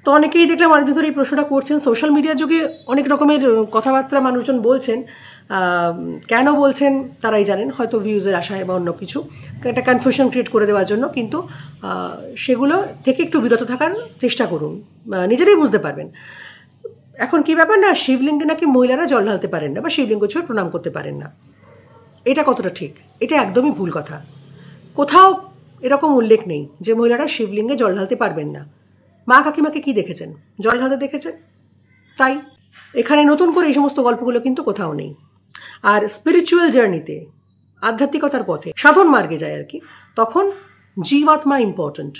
তো অনেকেই দেখলাম অনেকদিন ধরে এই প্রশ্নটা করছেন। সোশ্যাল মিডিয়ার যুগে অনেক রকমের কথাবার্তা মানুষজন বলছেন, কেন বলছেন তারাই জানেন, হয়তো ভিউজের আশায় বা অন্য কিছু, একটা কনফিউশন ক্রিয়েট করে দেওয়ার জন্য। কিন্তু সেগুলো থেকে একটু বিরত থাকার চেষ্টা করুন, নিজেরাই বুঝতে পারবেন। এখন কী ব্যাপার না, শিবলিঙ্গে নাকি মহিলারা জল ঢালতে পারেন না বা শিবলিঙ্গ ছুঁয়ে প্রণাম করতে পারেন না। এটা কতটা ঠিক? এটা একদমই ভুল কথা। কোথাও এরকম উল্লেখ নেই যে মহিলারা শিবলিঙ্গে জল ঢালতে পারবেন না। মা কাকিমাকে কি দেখেছেন? জল ঢালতে দেখেছেন। তাই এখানে নতুন করে এই সমস্ত গল্পগুলো কিন্তু কোথাও নেই। আর স্পিরিচুয়াল জার্নিতে, আধ্যাত্মিকতার পথে, সাধন মার্গে যায় আর কি, তখন জীবাত্মা ইম্পর্ট্যান্ট।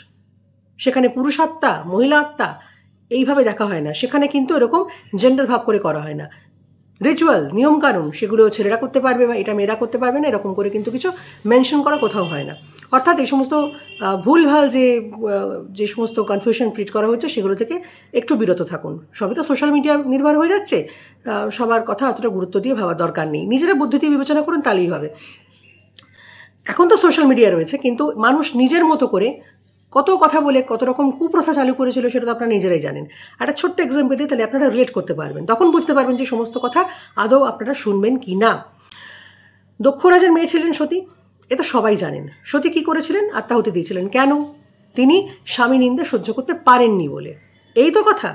সেখানে পুরুষাত্মা মহিলা আত্মা এইভাবে দেখা হয় না। সেখানে কিন্তু এরকম জেন্ডার ভাগ করে করা হয় না। রিচুয়াল, নিয়মকানুন, সেগুলো ছেলেরা করতে পারবে বা এটা মেয়েরা করতে পারবে না, এরকম করে কিন্তু কিছু মেনশন করা কোথাও হয় না। অর্থাৎ এই সমস্ত ভুলভাল যে সমস্ত কনফিউশন ক্রিয়েট করা হচ্ছে সেগুলো থেকে একটু বিরত থাকুন। সবই তো সোশ্যাল মিডিয়া নির্ভর হয়ে যাচ্ছে, সবার কথা অতটা গুরুত্ব দিয়ে ভাবার দরকার নেই। নিজেরা বুদ্ধি দিয়ে বিবেচনা করুন, তাহলেই হবে। এখন তো সোশ্যাল মিডিয়া রয়েছে, কিন্তু মানুষ নিজের মতো করে কত কথা বলে কত রকম কুপ্রথা চালু করেছিল সেটা তো আপনারা নিজেরাই জানেন। একটা ছোট্ট এক্সাম্পল দিয়ে তাহলে আপনারা রিলেট করতে পারবেন, তখন বুঝতে পারবেন যে সমস্ত কথা আদৌ আপনারা শুনবেন কি না। দক্ষ রাজার মেয়ে ছিলেন সতী, এ তো সবাই জানেন। সতী কী করেছিলেন? আত্মাহুতি দিয়েছিলেন। কেন? তিনি স্বামী নিন্দা সহ্য করতে পারেননি বলে। এই তো কথা।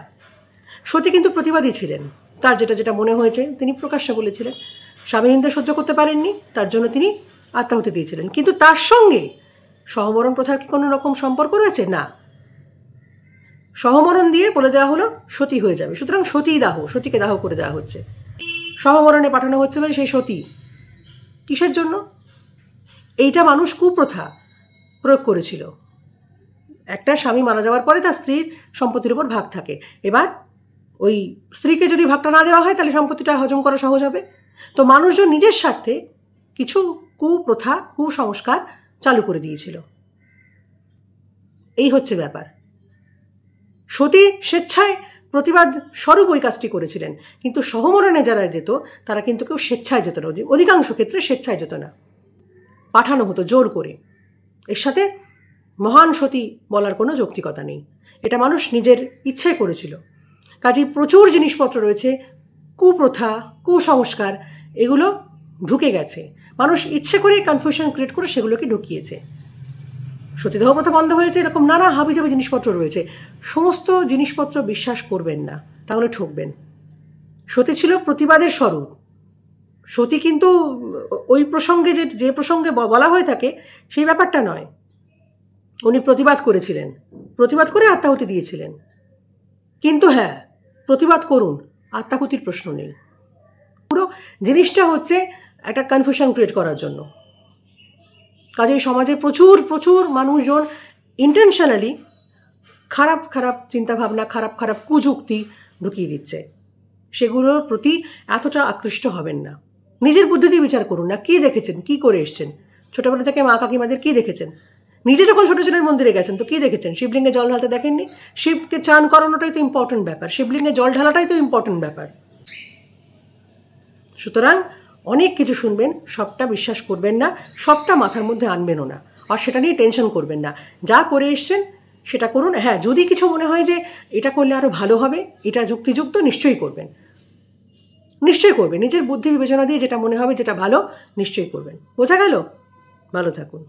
সতী কিন্তু প্রতিবাদী ছিলেন, তার যেটা মনে হয়েছে তিনি প্রকাশ্যে বলেছিলেন। স্বামী নিন্দা সহ্য করতে পারেননি, তার জন্য তিনি আত্মাহুতি দিয়েছিলেন। কিন্তু তার সঙ্গে সহমরণ প্রথার কি কোনো রকম সম্পর্ক রয়েছে? না। সহমরণ দিয়ে বলে দেওয়া হলো সতী হয়ে যাবে, সুতরাং সতীই দাহ, সতীকে দাহ করে দেওয়া হচ্ছে, সহমরণে পাঠানো হচ্ছে বলে সেই সতী। কিসের জন্য? এইটা মানুষ কুপ্রথা প্রয়োগ করেছিল। একটা স্বামী মারা যাওয়ার পরে তার স্ত্রীর সম্পত্তির উপর ভাগ থাকে। এবার ওই স্ত্রীকে যদি ভাগটা না দেওয়া হয় তাহলে সম্পত্তিটা হজম করা সহজ হবে। তো মানুষজন নিজের স্বার্থে কিছু কুপ্রথা, কুসংস্কার চালু করে দিয়েছিল। এই হচ্ছে ব্যাপার। সতী স্বেচ্ছায় প্রতিবাদ স্বরূপ ওই কাজটি করেছিলেন, কিন্তু সহমরণে যারা যেত তারা কিন্তু কেউ স্বেচ্ছায় যেত না, অধিকাংশ ক্ষেত্রে স্বেচ্ছায় যেত না, পাঠানো হতো জোর করে। এর সাথে মহান সতী বলার কোনো যৌক্তিকতা নেই, এটা মানুষ নিজের ইচ্ছায় করেছিল। কাজেই প্রচুর জিনিসপত্র রয়েছে, কুপ্রথা, কুসংস্কার, এগুলো ঢুকে গেছে। মানুষ ইচ্ছে করে কনফিউশন ক্রিয়েট করে সেগুলোকে ঢুকিয়েছে। সতীদাহ প্রথা বন্ধ হয়েছে, এরকম নানা হাবিজাবি জিনিসপত্র রয়েছে। সমস্ত জিনিসপত্র বিশ্বাস করবেন না, তাহলে ঠকবেন। সতী ছিল প্রতিবাদের স্বরূপ। সতী কিন্তু ওই প্রসঙ্গে যে প্রসঙ্গে বলা হয়ে থাকে সেই ব্যাপারটা নয়। উনি প্রতিবাদ করেছিলেন, প্রতিবাদ করে আত্মাহুতি দিয়েছিলেন। কিন্তু হ্যাঁ, প্রতিবাদ করুন, আত্মাহুতির প্রশ্ন নেই। পুরো জিনিসটা হচ্ছে একটা কনফিউশন ক্রিয়েট করার জন্য। কাজেই সমাজে প্রচুর প্রচুর মানুষজন ইন্টেনশনালি খারাপ খারাপ চিন্তাভাবনা, খারাপ খারাপ কুযুক্তি ঢুকিয়ে দিচ্ছে। সেগুলোর প্রতি এতটা আকৃষ্ট হবেন না। নিজের বুদ্ধি দিয়ে বিচার করুন না। কী দেখেছেন, কী করে এসছেন? ছোটোবেলা থেকে মা কাকিমাদের কী দেখেছেন? নিজে যখন ছোটো ছেলের মন্দিরে গেছেন তো কী দেখেছেন? শিবলিঙ্গে জল ঢালতে দেখেননি? শিবকে চান করানোটাই তো ইম্পর্টেন্ট ব্যাপার, শিবলিঙ্গে জল ঢালাটাই তো ইম্পর্টেন্ট ব্যাপার। সুতরাং অনেক কিছু শুনবেন, সবটা বিশ্বাস করবেন না, সবটা মাথার মধ্যে আনবেনও না, আর সেটা নিয়ে টেনশন করবেন না। যা করে এসছেন সেটা করুন। হ্যাঁ, যদি কিছু মনে হয় যে এটা করলে আরও ভালো হবে, এটা যুক্তিযুক্ত, নিশ্চয়ই করবেন, নিশ্চয়ই করবেন। নিজের বুদ্ধি বিবেচনা দিয়ে যেটা মনে হবে যেটা ভালো, নিশ্চয়ই করবেন। বোঝা গেল? ভালো থাকুন।